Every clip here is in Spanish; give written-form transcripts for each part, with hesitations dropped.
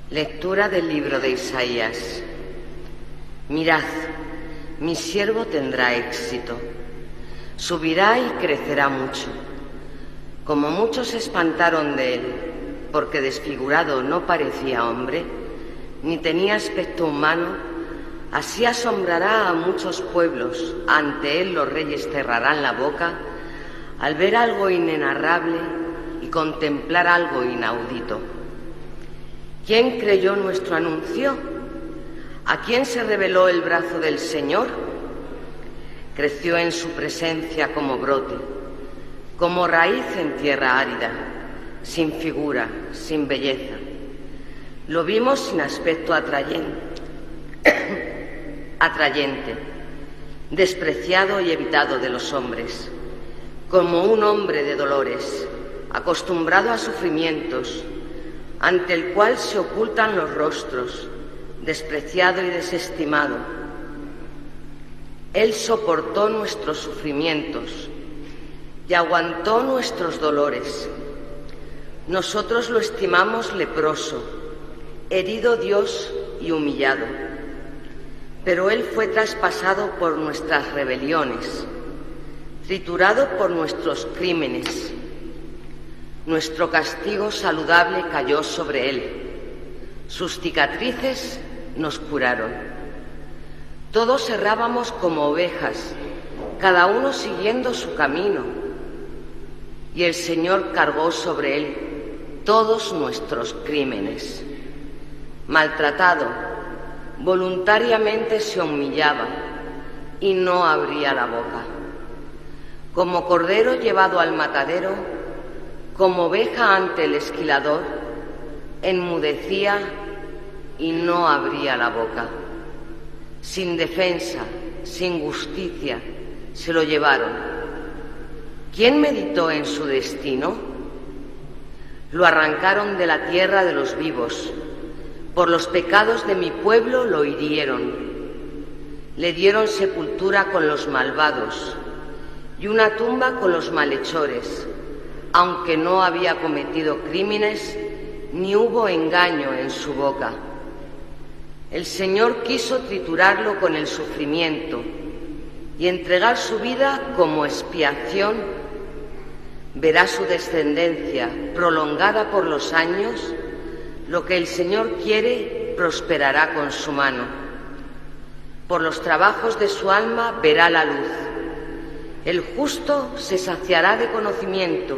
Lectura del libro de Isaías. Mirad, mi siervo tendrá éxito, subirá y crecerá mucho. Como muchos se espantaron de él, porque desfigurado no parecía hombre, ni tenía aspecto humano, así asombrará a muchos pueblos. Ante él los reyes cerrarán la boca al ver algo inenarrable y contemplar algo inaudito. ¿Quién creyó nuestro anuncio? ¿A quién se reveló el brazo del Señor? Creció en su presencia como brote, como raíz en tierra árida, sin figura, sin belleza. Lo vimos sin aspecto atrayente, despreciado y evitado de los hombres, como un hombre de dolores, acostumbrado a sufrimientos, ante el cual se ocultan los rostros, despreciado y desestimado. Él soportó nuestros sufrimientos y aguantó nuestros dolores. Nosotros lo estimamos leproso, herido Dios y humillado, pero Él fue traspasado por nuestras rebeliones, triturado por nuestros crímenes. Nuestro castigo saludable cayó sobre Él, sus cicatrices nos curaron. Todos errábamos como ovejas, cada uno siguiendo su camino, y el Señor cargó sobre Él todos nuestros crímenes. Maltratado, voluntariamente se humillaba y no abría la boca. Como cordero llevado al matadero, como oveja ante el esquilador, enmudecía y no abría la boca. Sin defensa, sin justicia, se lo llevaron. ¿Quién meditó en su destino? Lo arrancaron de la tierra de los vivos. Por los pecados de mi pueblo lo hirieron. Le dieron sepultura con los malvados y una tumba con los malhechores, aunque no había cometido crímenes ni hubo engaño en su boca. El Señor quiso triturarlo con el sufrimiento y entregar su vida como expiación. Verá su descendencia prolongada por los años. Lo que el Señor quiere prosperará con su mano. Por los trabajos de su alma verá la luz. El justo se saciará de conocimiento.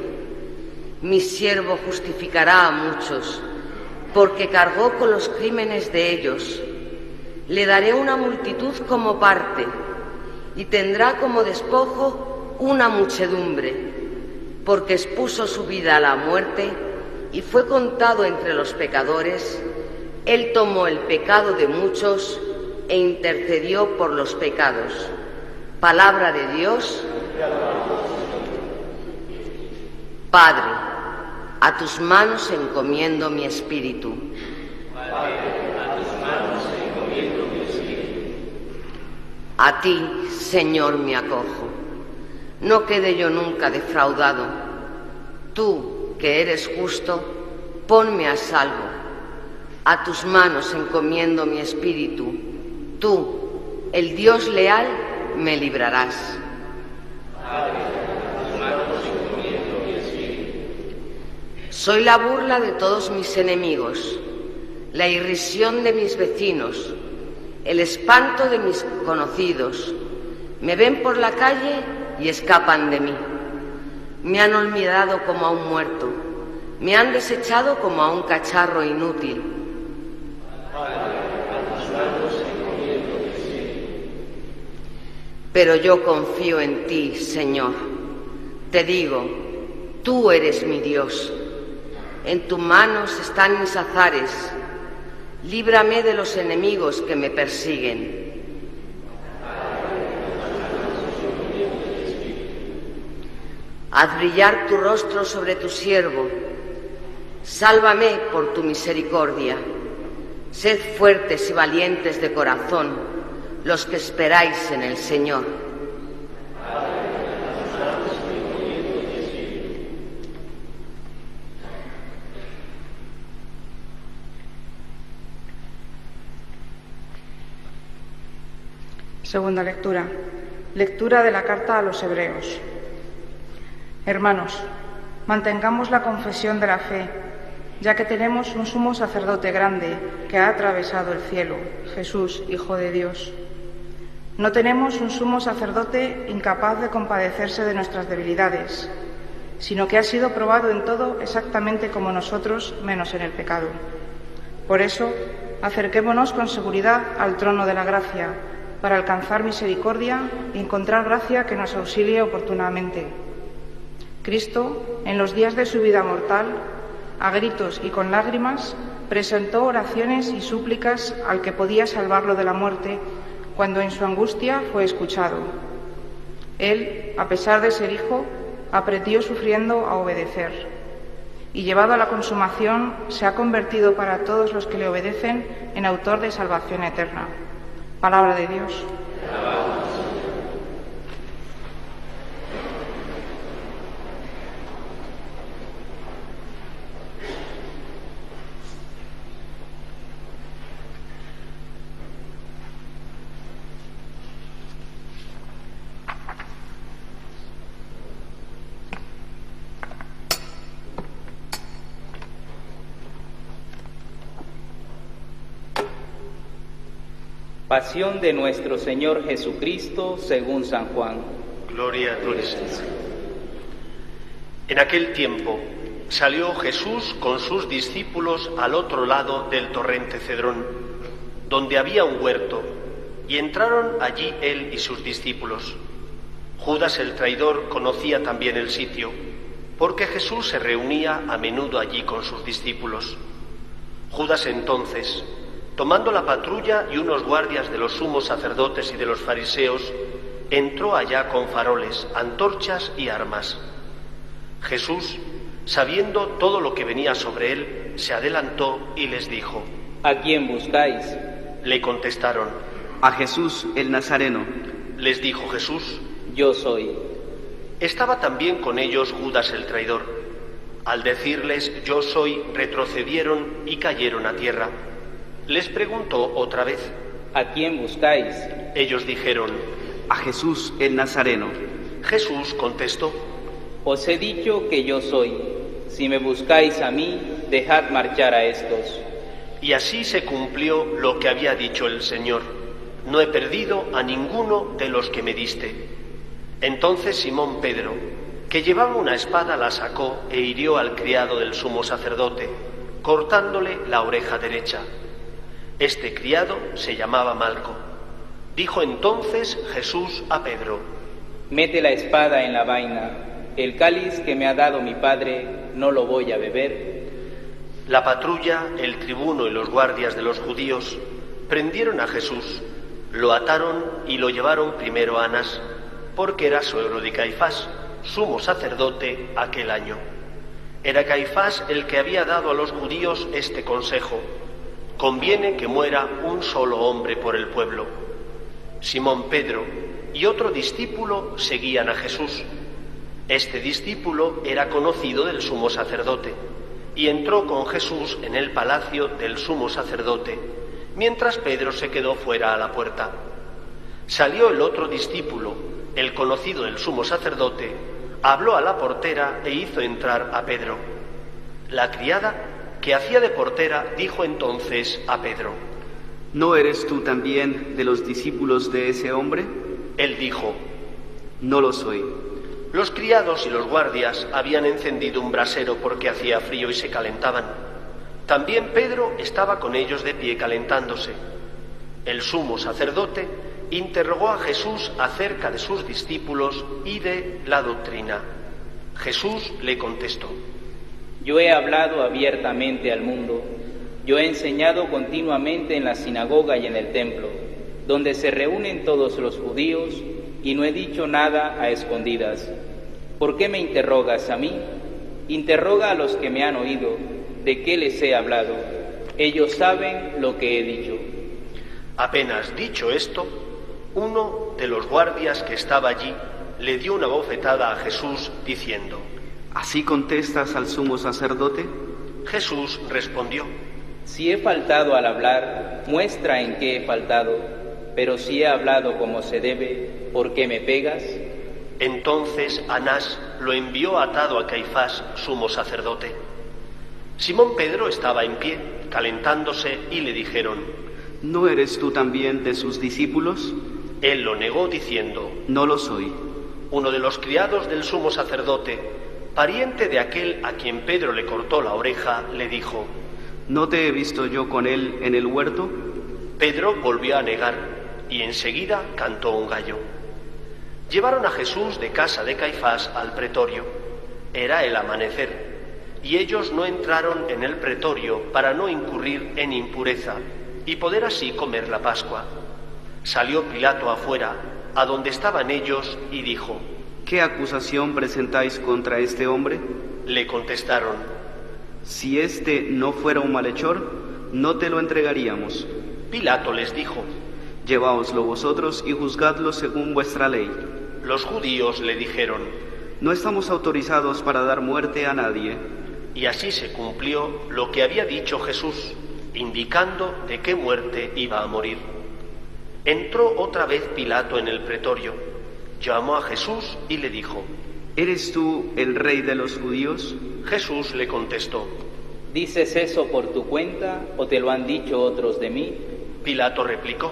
Mi siervo justificará a muchos, porque cargó con los crímenes de ellos. Le daré una multitud como parte, y tendrá como despojo una muchedumbre, porque expuso su vida a la muerte y fue contado entre los pecadores. Él tomó el pecado de muchos e intercedió por los pecados. Palabra de Dios. Padre, a tus manos encomiendo mi espíritu. Padre, a tus manos encomiendo mi espíritu. A ti, Señor, me acojo. No quede yo nunca defraudado. Tú, que eres justo, ponme a salvo. A tus manos encomiendo mi espíritu. Tú, el Dios leal, me librarás. Padre, a tus manos encomiendo mi espíritu. Soy la burla de todos mis enemigos, la irrisión de mis vecinos, el espanto de mis conocidos. Me ven por la calle y escapan de mí. Me han olvidado como a un muerto, me han desechado como a un cacharro inútil. Padre, a tus manos encomiendo mi espíritu. Pero yo confío en ti, Señor. Te digo, tú eres mi Dios. En tus manos están mis azares. Líbrame de los enemigos que me persiguen. Haz brillar tu rostro sobre tu siervo. Sálvame por tu misericordia. Sed fuertes y valientes de corazón los que esperáis en el Señor. Segunda lectura. Lectura de la carta a los Hebreos. Hermanos, mantengamos la confesión de la fe, ya que tenemos un sumo sacerdote grande que ha atravesado el cielo, Jesús, Hijo de Dios. No tenemos un sumo sacerdote incapaz de compadecerse de nuestras debilidades, sino que ha sido probado en todo exactamente como nosotros, menos en el pecado. Por eso, acerquémonos con seguridad al trono de la gracia, para alcanzar misericordia y encontrar gracia que nos auxilie oportunamente. Cristo, en los días de su vida mortal, a gritos y con lágrimas, presentó oraciones y súplicas al que podía salvarlo de la muerte, cuando en su angustia fue escuchado. Él, a pesar de ser hijo, aprendió sufriendo a obedecer, y llevado a la consumación, se ha convertido para todos los que le obedecen en autor de salvación eterna. Palabra de Dios. Pasión de nuestro Señor Jesucristo según San Juan. Gloria a ti, Señor. En aquel tiempo salió Jesús con sus discípulos al otro lado del torrente Cedrón, donde había un huerto, y entraron allí él y sus discípulos. Judas el traidor conocía también el sitio, porque Jesús se reunía a menudo allí con sus discípulos. Judas entonces, tomando la patrulla y unos guardias de los sumos sacerdotes y de los fariseos, entró allá con faroles, antorchas y armas. Jesús, sabiendo todo lo que venía sobre él, se adelantó y les dijo: ¿A quién buscáis? Le contestaron: A Jesús el Nazareno. Les dijo Jesús: Yo soy. Estaba también con ellos Judas el traidor. Al decirles yo soy, retrocedieron y cayeron a tierra. Les preguntó otra vez: ¿A quién buscáis? Ellos dijeron: A Jesús el Nazareno. Jesús contestó: Os he dicho que yo soy. Si me buscáis a mí, dejad marchar a estos. Y así se cumplió lo que había dicho el Señor: no he perdido a ninguno de los que me diste. Entonces Simón Pedro, que llevaba una espada, la sacó e hirió al criado del sumo sacerdote, cortándole la oreja derecha. Este criado se llamaba Malco. Dijo entonces Jesús a Pedro: Mete la espada en la vaina. El cáliz que me ha dado mi Padre, ¿no lo voy a beber? La patrulla, el tribuno y los guardias de los judíos prendieron a Jesús, lo ataron y lo llevaron primero a Anás, porque era suegro de Caifás, sumo sacerdote aquel año. Era Caifás el que había dado a los judíos este consejo: conviene que muera un solo hombre por el pueblo. Simón Pedro y otro discípulo seguían a Jesús. Este discípulo era conocido del sumo sacerdote, y entró con Jesús en el palacio del sumo sacerdote, mientras Pedro se quedó fuera a la puerta. Salió el otro discípulo, el conocido del sumo sacerdote, habló a la portera e hizo entrar a Pedro. La criada, que hacía de portera, dijo entonces a Pedro: ¿No eres tú también de los discípulos de ese hombre? Él dijo: No lo soy. Los criados y los guardias habían encendido un brasero porque hacía frío y se calentaban. También Pedro estaba con ellos de pie calentándose. El sumo sacerdote interrogó a Jesús acerca de sus discípulos y de la doctrina. Jesús le contestó: Yo he hablado abiertamente al mundo. Yo he enseñado continuamente en la sinagoga y en el templo, donde se reúnen todos los judíos, y no he dicho nada a escondidas. ¿Por qué me interrogas a mí? Interroga a los que me han oído, ¿de qué les he hablado? Ellos saben lo que he dicho. Apenas dicho esto, uno de los guardias que estaba allí le dio una bofetada a Jesús diciendo: ¿Así contestas al sumo sacerdote? Jesús respondió: Si he faltado al hablar, muestra en qué he faltado. pero si he hablado como se debe, ¿por qué me pegas? Entonces Anás lo envió atado a Caifás, sumo sacerdote. Simón Pedro estaba en pie, calentándose, y le dijeron: ¿No eres tú también de sus discípulos? Él lo negó diciendo: No lo soy. Uno de los criados del sumo sacerdote, pariente de aquel a quien Pedro le cortó la oreja, le dijo: ¿No te he visto yo con él en el huerto? Pedro volvió a negar, y enseguida cantó un gallo. Llevaron a Jesús de casa de Caifás al pretorio. Era el amanecer, y ellos no entraron en el pretorio para no incurrir en impureza y poder así comer la Pascua. Salió Pilato afuera, a donde estaban ellos, y dijo: ¿Qué acusación presentáis contra este hombre? Le contestaron: Si este no fuera un malhechor, no te lo entregaríamos. Pilato les dijo: Lleváoslo vosotros y juzgadlo según vuestra ley. Los judíos le dijeron: No estamos autorizados para dar muerte a nadie. Y así se cumplió lo que había dicho Jesús, indicando de qué muerte iba a morir. Entró otra vez Pilato en el pretorio, llamó a Jesús y le dijo: ¿Eres tú el rey de los judíos? Jesús le contestó: ¿Dices eso por tu cuenta o te lo han dicho otros de mí? Pilato replicó: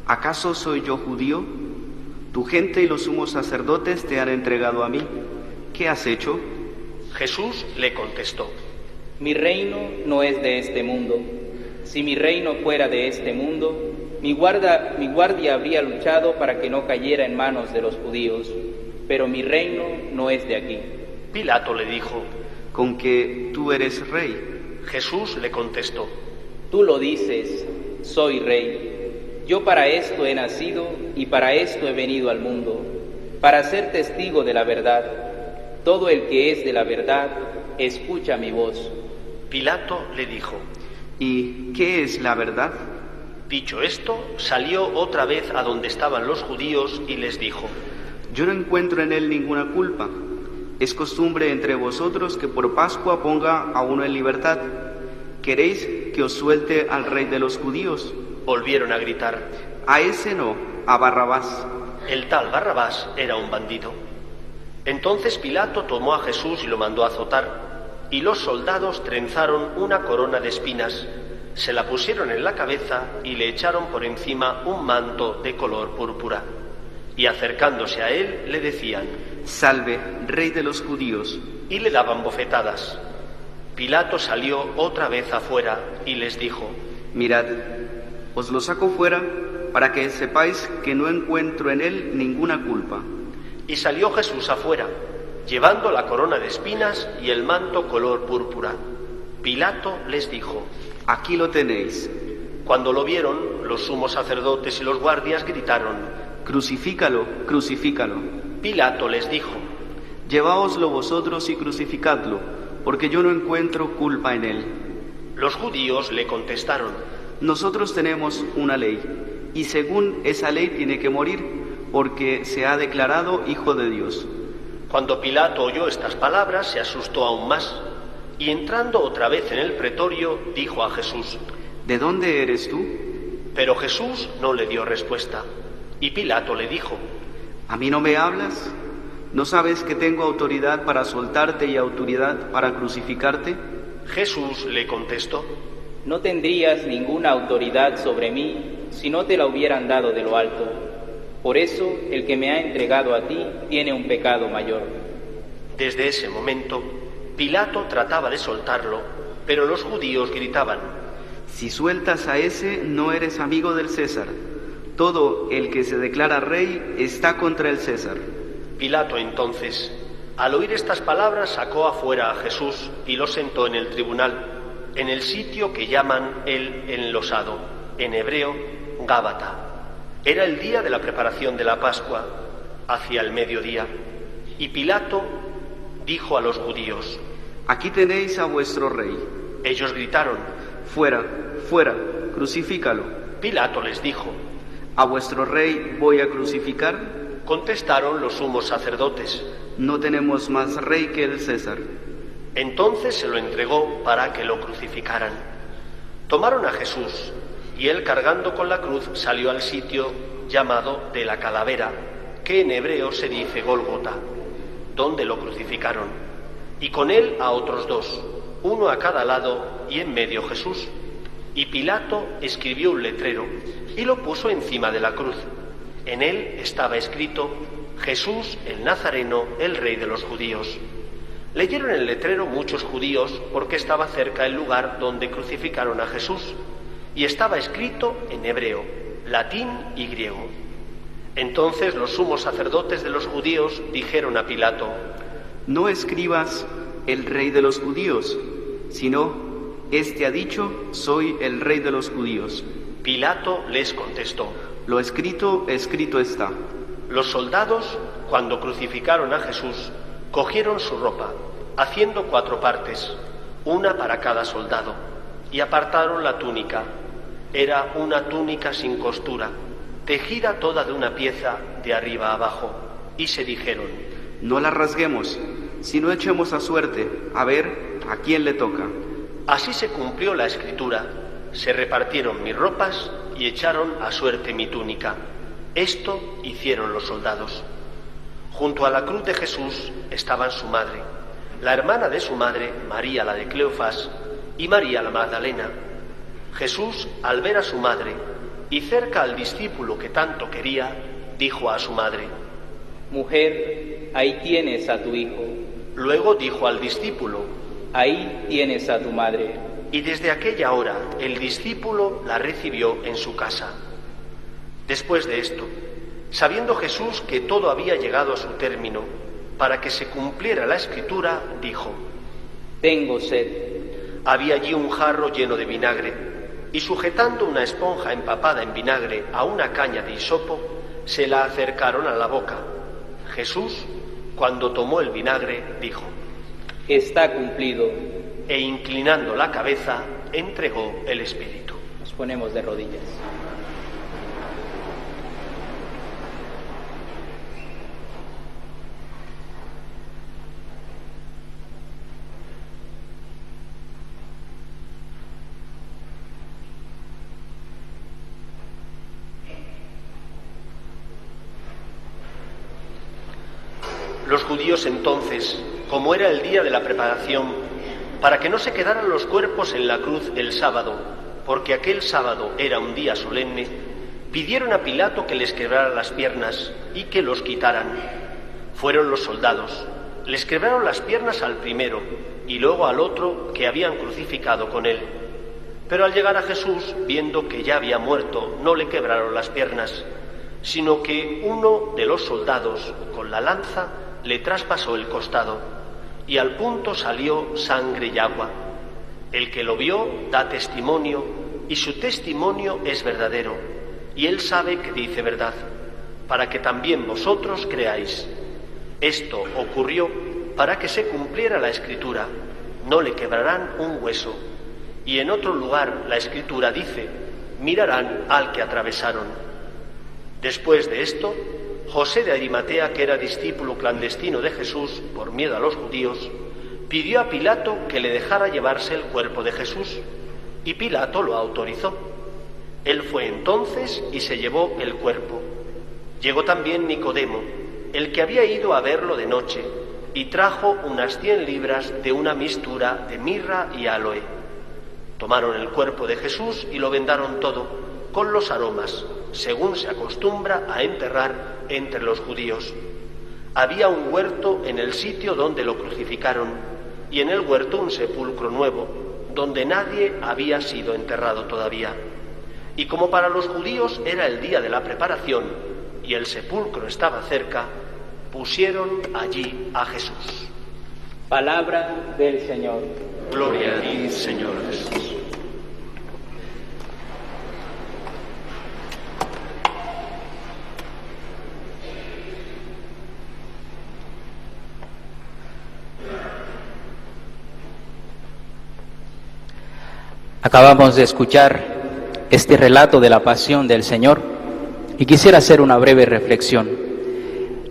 ¿Acaso soy yo judío? Tu gente y los sumos sacerdotes te han entregado a mí. ¿Qué has hecho? Jesús le contestó: Mi reino no es de este mundo. Si mi reino fuera de este mundo, mi guardia habría luchado para que no cayera en manos de los judíos, pero mi reino no es de aquí. Pilato le dijo: ¿Con que tú eres rey? Jesús le contestó: Tú lo dices, soy rey. Yo para esto he nacido y para esto he venido al mundo, para ser testigo de la verdad. Todo el que es de la verdad, escucha mi voz. Pilato le dijo: ¿Y qué es la verdad? Dicho esto, salió otra vez a donde estaban los judíos y les dijo: Yo no encuentro en él ninguna culpa. Es costumbre entre vosotros que por Pascua ponga a uno en libertad. ¿Queréis que os suelte al rey de los judíos? Volvieron a gritar: A ese no, a Barrabás. El tal Barrabás era un bandido. Entonces Pilato tomó a Jesús y lo mandó azotar, y los soldados trenzaron una corona de espinas, se la pusieron en la cabeza y le echaron por encima un manto de color púrpura. Y acercándose a él le decían: Salve, rey de los judíos. Y le daban bofetadas. Pilato salió otra vez afuera y les dijo: Mirad, os lo saco fuera para que sepáis que no encuentro en él ninguna culpa. Y salió Jesús afuera, llevando la corona de espinas y el manto color púrpura. Pilato les dijo: Aquí lo tenéis. Cuando lo vieron, los sumos sacerdotes y los guardias gritaron: Crucifícalo, crucifícalo. Pilato les dijo: Lleváoslo vosotros y crucificadlo, porque yo no encuentro culpa en él. Los judíos le contestaron: Nosotros tenemos una ley, y según esa ley tiene que morir, porque se ha declarado hijo de Dios. Cuando Pilato oyó estas palabras, se asustó aún más, y entrando otra vez en el pretorio, dijo a Jesús: ¿De dónde eres tú? Pero Jesús no le dio respuesta, y Pilato le dijo: ¿A mí no me hablas? ¿No sabes que tengo autoridad para soltarte y autoridad para crucificarte? Jesús le contestó: No tendrías ninguna autoridad sobre mí si no te la hubieran dado de lo alto. Por eso, el que me ha entregado a ti tiene un pecado mayor. Desde ese momento, Pilato trataba de soltarlo, pero los judíos gritaban: Si sueltas a ese, no eres amigo del César. Todo el que se declara rey está contra el César. Pilato entonces, al oír estas palabras, sacó afuera a Jesús y lo sentó en el tribunal, en el sitio que llaman el enlosado, en hebreo, Gábata. Era el día de la preparación de la Pascua, hacia el mediodía, y Pilato dijo a los judíos: Aquí tenéis a vuestro rey. Ellos gritaron: Fuera, fuera, crucifícalo. Pilato les dijo: ¿A vuestro rey voy a crucificar? Contestaron los sumos sacerdotes: No tenemos más rey que el César. Entonces se lo entregó para que lo crucificaran. Tomaron a Jesús y él cargando con la cruz salió al sitio llamado de la calavera, que en hebreo se dice Gólgota, donde lo crucificaron, y con él a otros dos, uno a cada lado y en medio Jesús. Y Pilato escribió un letrero y lo puso encima de la cruz. En él estaba escrito: Jesús el Nazareno, el Rey de los judíos. Leyeron el letrero muchos judíos porque estaba cerca el lugar donde crucificaron a Jesús, y estaba escrito en hebreo, latín y griego. Entonces los sumos sacerdotes de los judíos dijeron a Pilato: No escribas el Rey de los judíos, sino este ha dicho: soy el Rey de los judíos. Pilato les contestó: Lo escrito, escrito está. Los soldados, cuando crucificaron a Jesús, cogieron su ropa, haciendo 4 partes, una para cada soldado, y apartaron la túnica. Era una túnica sin costura, tejida toda de una pieza de arriba a abajo, y se dijeron: No la rasguemos, sino echemos a suerte, a ver a quién le toca. Así se cumplió la escritura: se repartieron mis ropas y echaron a suerte mi túnica. Esto hicieron los soldados. Junto a la cruz de Jesús estaban su madre, la hermana de su madre, María la de Cleofás, y María la Magdalena. Jesús, al ver a su madre y cerca al discípulo que tanto quería, dijo a su madre: Mujer, ahí tienes a tu hijo. Luego dijo al discípulo: Ahí tienes a tu madre. Y desde aquella hora el discípulo la recibió en su casa. Después de esto, sabiendo Jesús que todo había llegado a su término, para que se cumpliera la escritura, dijo: Tengo sed. Había allí un jarro lleno de vinagre, y sujetando una esponja empapada en vinagre a una caña de hisopo, se la acercaron a la boca. Jesús, cuando tomó el vinagre, dijo: Está cumplido. E inclinando la cabeza, entregó el espíritu. Nos ponemos de rodillas. Los judíos entonces, como era el día de la preparación, para que no se quedaran los cuerpos en la cruz el sábado, porque aquel sábado era un día solemne, pidieron a Pilato que les quebrara las piernas y que los quitaran. Fueron los soldados, les quebraron las piernas al primero y luego al otro que habían crucificado con él. Pero al llegar a Jesús, viendo que ya había muerto, no le quebraron las piernas, sino que uno de los soldados, con la lanza, le traspasó el costado, y al punto salió sangre y agua. El que lo vio da testimonio, y su testimonio es verdadero, y él sabe que dice verdad, para que también vosotros creáis. Esto ocurrió para que se cumpliera la escritura: no le quebrarán un hueso. Y en otro lugar la escritura dice: mirarán al que atravesaron. Después de esto, José de Arimatea, que era discípulo clandestino de Jesús por miedo a los judíos, pidió a Pilato que le dejara llevarse el cuerpo de Jesús, y Pilato lo autorizó. Él fue entonces y se llevó el cuerpo. Llegó también Nicodemo, el que había ido a verlo de noche, y trajo unas 100 libras de una mistura de mirra y áloe. Tomaron el cuerpo de Jesús y lo vendaron todo, con los aromas, según se acostumbra a enterrar entre los judíos. Había un huerto en el sitio donde lo crucificaron, y en el huerto un sepulcro nuevo, donde nadie había sido enterrado todavía. Y como para los judíos era el día de la preparación, y el sepulcro estaba cerca, pusieron allí a Jesús. Palabra del Señor. Gloria a ti, Señor Jesús. Acabamos de escuchar este relato de la pasión del Señor y quisiera hacer una breve reflexión.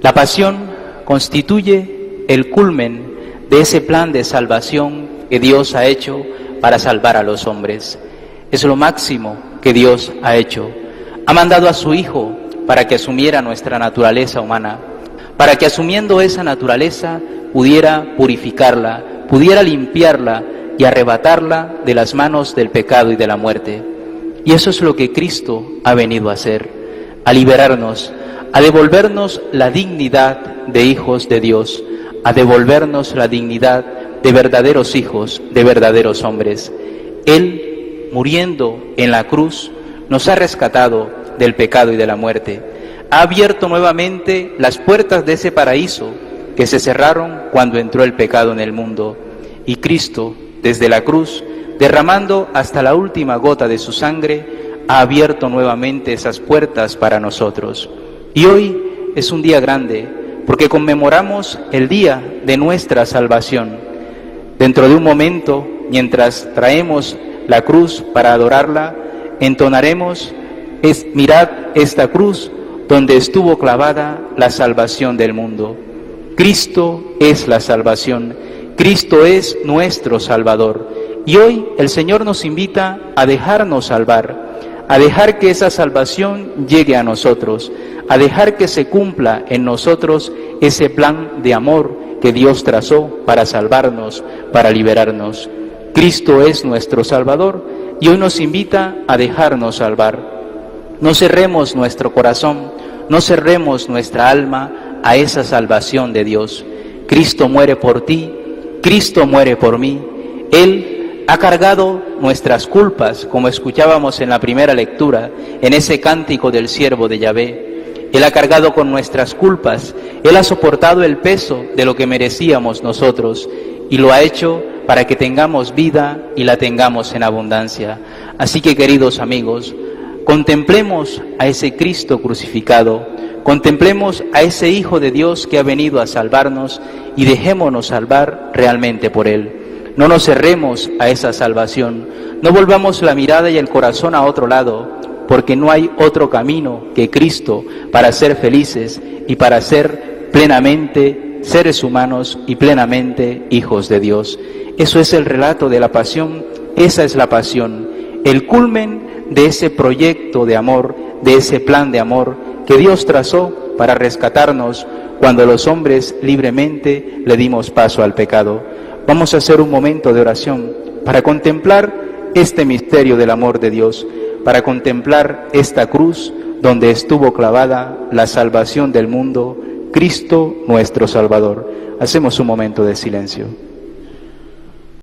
La pasión constituye el culmen de ese plan de salvación que Dios ha hecho para salvar a los hombres. Es lo máximo que Dios ha hecho. Ha mandado a su Hijo para que asumiera nuestra naturaleza humana, para que asumiendo esa naturaleza pudiera purificarla, pudiera limpiarla y arrebatarla de las manos del pecado y de la muerte. Y eso es lo que Cristo ha venido a hacer, a liberarnos, a devolvernos la dignidad de hijos de Dios, a devolvernos la dignidad de verdaderos hijos, de verdaderos hombres. Él, muriendo en la cruz, nos ha rescatado del pecado y de la muerte. Ha abierto nuevamente las puertas de ese paraíso que se cerraron cuando entró el pecado en el mundo. Y Cristo, desde la cruz, derramando hasta la última gota de su sangre, ha abierto nuevamente esas puertas para nosotros. Y hoy es un día grande, porque conmemoramos el día de nuestra salvación. Dentro de un momento, mientras traemos la cruz para adorarla, entonaremos: mirad esta cruz donde estuvo clavada la salvación del mundo. Cristo es la salvación, Cristo es nuestro Salvador. Y hoy el Señor nos invita a dejarnos salvar, a dejar que esa salvación llegue a nosotros, a dejar que se cumpla en nosotros ese plan de amor que Dios trazó para salvarnos, para liberarnos. Cristo es nuestro Salvador y hoy nos invita a dejarnos salvar. No cerremos nuestro corazón, no cerremos nuestra alma a esa salvación de Dios. Cristo muere por ti, Cristo muere por mí. Él ha cargado nuestras culpas, como escuchábamos en la primera lectura, en ese cántico del siervo de Yahvé. Él ha cargado con nuestras culpas, Él ha soportado el peso de lo que merecíamos nosotros y lo ha hecho para que tengamos vida y la tengamos en abundancia. Así que, queridos amigos, contemplemos a ese Cristo crucificado, contemplemos a ese Hijo de Dios que ha venido a salvarnos y dejémonos salvar realmente por Él. No nos cerremos a esa salvación, no volvamos la mirada y el corazón a otro lado, porque no hay otro camino que Cristo para ser felices y para ser plenamente seres humanos y plenamente hijos de Dios. Eso es el relato de la pasión, esa es la pasión, el culmen de ese proyecto de amor, de ese plan de amor que Dios trazó para rescatarnos cuando los hombres libremente le dimos paso al pecado. Vamos a hacer un momento de oración para contemplar este misterio del amor de Dios, para contemplar esta cruz donde estuvo clavada la salvación del mundo, Cristo nuestro Salvador. Hacemos un momento de silencio.